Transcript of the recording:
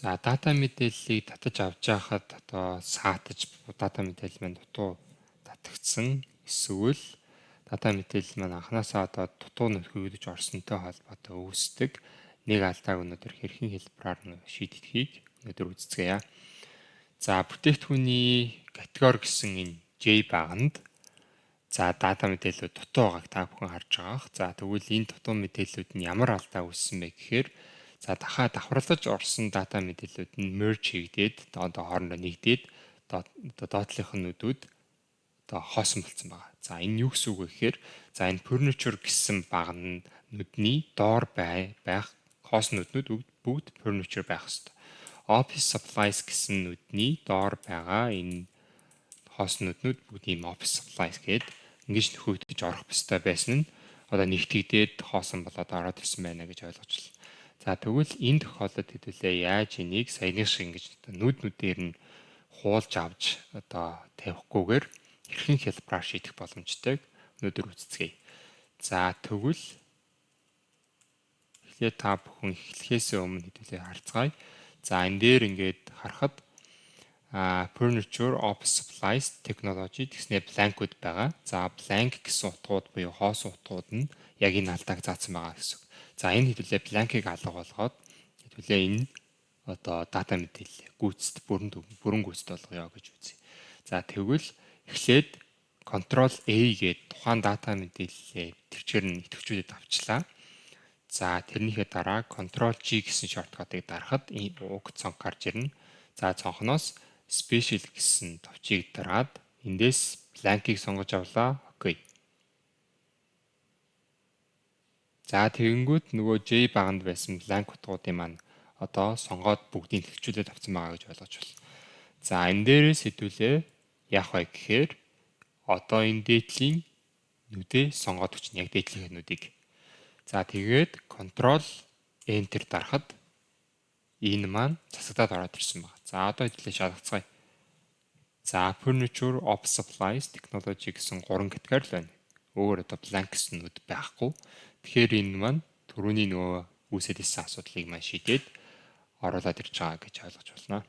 За дата мэдээллийг татаж авч байхад одоо саатаж дата мэдээлэл маань дутуу татагдсан эсвэл дата мэдээлэл маань анханасаа одоо дутуу нөхөөгдөж орсонтой холбоотой үүсдэг нэг алдааг өнөөдөр хэрхэн хэлбэрээр шийдэхийг өнөөдөр үздэцгээе. За бүтээгдэхүүний категори гэсэн энэ J баганд за дата мэдээлэлүүд дутуу байгааг та бүхэн харж байгаах. За тэгвэл энэ дутуу мэдээллүүд нь ямар алдаа үүссэн бэ гэхээр за давхарлаж орсон дата мэдээллүүд нь merge хийгдээд одоо хоорондоо нэгдээд одоо доотлих нүүдүүд одоо хоосон болсон байгаа. За энэ юу гэсэн үг вэ гэхээр за энэ furniture гэсэн багнуудны доор байх хоосон нүүднүүд бүгд furniture байх ёстой. Office supplies гэсэн нүдний доор байгаа энэ хоосон нүүднүүд бүгд ийм office supplies гээд ингэж нөхөгдөж орох ёстой байсан нь одоо нэгтгэгдээд хоосон болоод ороод ирсэн байна гэж ойлгож байна. За тэгвэл энэ тохиолдолд хэдүүлээ яаж энийг саяны шиг ингэж нүүднүүдээр нь хуулж авч одоо тавихгүйгээр хэрхэн хэлбэрээр шийдэх боломжтойг өнөөдөр үздэцгээе. За тэгвэл эхлээд та бүхэн эхлэхээс өмнө хэдүүлээ харцгаая. За энэ дээр ингээд харахад furniture, office supplies, technology гэснээр blank-уд байгаа. За blank гэсэн утгууд буюу хоосон утгууд нь яг энэ алдааг заасан байгаа гэсэн. За энэ хэдүүлээ blank-ыг алга болгоод хэдүүлээ энэ одоо дата мэдээлэл гүйцэд бүрэн гүйцэд болгоё гэж үзье. За тэгвэл эхлээд Ctrl A гээд тухайн дата мэдээллээ тэрчээр нь идэвхжүүлээд авчлаа. За тэрнийхээ дараа Ctrl G гэсэн шорткотыг дарахад энэ уг цонх гарч ирнэ. За цонхноос special гэсэн товчийг дараад эндээс blank-ийг сонгож авлаа. Окей. За тэгэнгүүт нөгөө J баганд байсан blank утгуудын маань одоо сонгоод бүгдийг төвчүүлээд авсан байгаа гэж ойлгож байна. За энэ дээрээс хэдүүлээ яах вэ гэхээр одоо энэ дээдлийн нүдээ сонгоод өгч яг дээдлийн нүдийг. За тэгээд Ctrl Enter дарахад энэ маань засагдаад ороод ирсэн байна. За одоо хэдүүлээ шалгацгаая. За furniture, office supplies, technology гэсэн 3 категори л байна. Өөр одоо blank гэсэн нүд байхгүй. Тэгэхээр энэ маань түрүүний нөгөө үүсэт ирсэн асуудлыг маань шийдээд оруулаад ирж байгаа гэж ойлгож байна.